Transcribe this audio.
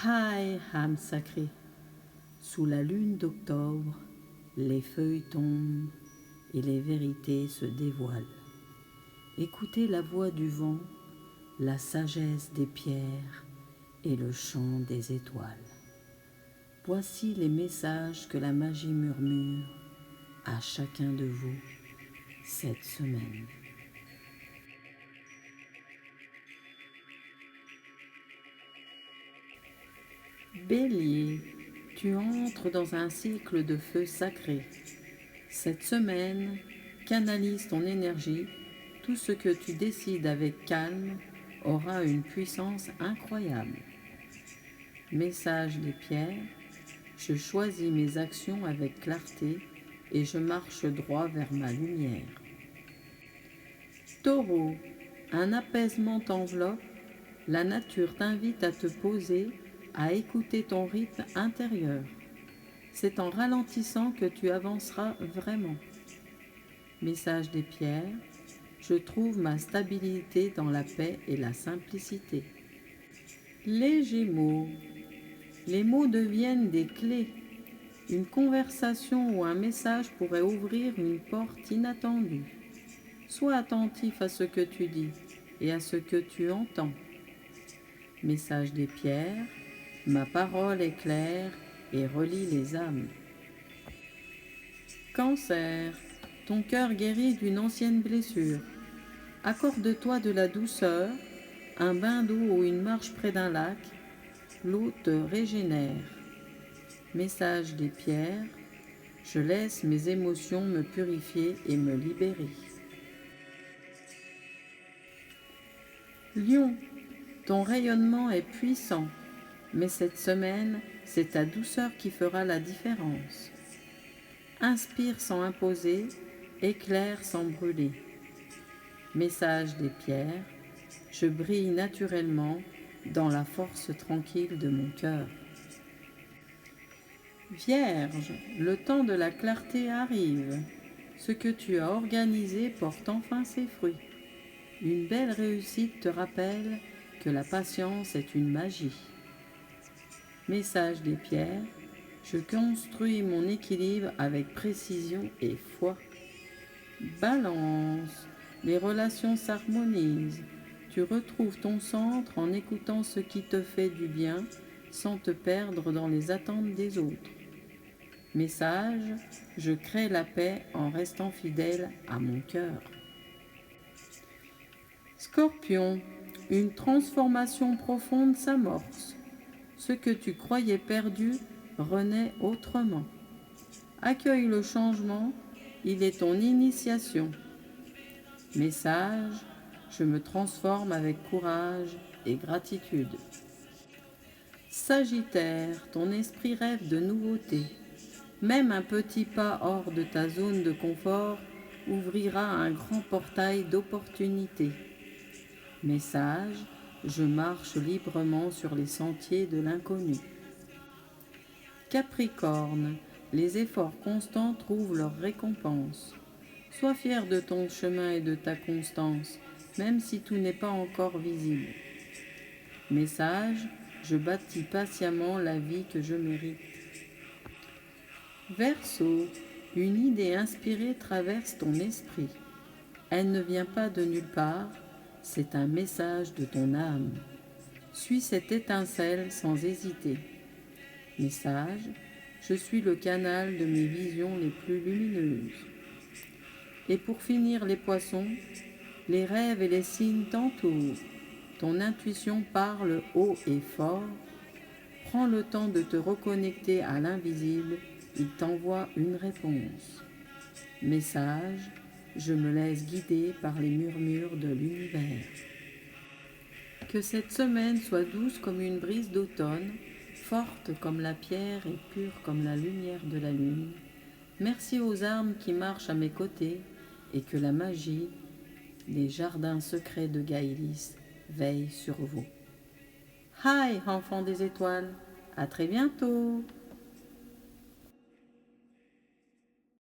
Haï, âme sacrée, sous la lune d'octobre, les feuilles tombent et les vérités se dévoilent. Écoutez la voix du vent, la sagesse des pierres et le chant des étoiles. Voici les messages que la magie murmure à chacun de vous cette semaine. Bélier, tu entres dans un cycle de feu sacré. Cette semaine, canalise ton énergie. Tout ce que tu décides avec calme aura une puissance incroyable. Message des pierres, je choisis mes actions avec clarté et je marche droit vers ma lumière. Taureau, un apaisement t'enveloppe, la nature t'invite à te poser, à écouter ton rythme intérieur. C'est en ralentissant que tu avanceras vraiment. Message des pierres, je trouve ma stabilité dans la paix et la simplicité. Les Gémeaux, les mots deviennent des clés. Une conversation ou un message pourrait ouvrir une porte inattendue. Sois attentif à ce que tu dis et à ce que tu entends. Message des pierres, ma parole est claire et relie les âmes. Cancer, ton cœur guérit d'une ancienne blessure. Accorde-toi de la douceur, un bain d'eau ou une marche près d'un lac, l'eau te régénère. Message des pierres, je laisse mes émotions me purifier et me libérer. Lion, ton rayonnement est puissant, mais cette semaine, c'est ta douceur qui fera la différence. Inspire sans imposer, éclaire sans brûler. Message des pierres, je brille naturellement dans la force tranquille de mon cœur. Vierge, le temps de la clarté arrive. Ce que tu as organisé porte enfin ses fruits. Une belle réussite te rappelle que la patience est une magie. Message des pierres, je construis mon équilibre avec précision et foi. Balance, les relations s'harmonisent. Tu retrouves ton centre en écoutant ce qui te fait du bien sans te perdre dans les attentes des autres. Message, je crée la paix en restant fidèle à mon cœur. Scorpion, une transformation profonde s'amorce. Ce que tu croyais perdu renaît autrement. Accueille le changement, il est ton initiation. Message, je me transforme avec courage et gratitude. Sagittaire, ton esprit rêve de nouveautés. Même un petit pas hors de ta zone de confort ouvrira un grand portail d'opportunités. Message, je marche librement sur les sentiers de l'inconnu. Capricorne, les efforts constants trouvent leur récompense. Sois fier de ton chemin et de ta constance, même si tout n'est pas encore visible. Message, je bâtis patiemment la vie que je mérite. Verseau, une idée inspirée traverse ton esprit. Elle ne vient pas de nulle part, c'est un message de ton âme. Suis cette étincelle sans hésiter. Message, je suis le canal de mes visions les plus lumineuses. Et pour finir les poissons, les rêves et les signes t'entourent. Ton intuition parle haut et fort. Prends le temps de te reconnecter à l'invisible, il t'envoie une réponse. Message, je me laisse guider par les murmures de l'univers. Que cette semaine soit douce comme une brise d'automne, forte comme la pierre et pure comme la lumière de la lune. Merci aux âmes qui marchent à mes côtés et que la magie, les jardins secrets de Gaïlis veillent sur vous. Hi, enfants des étoiles, à très bientôt!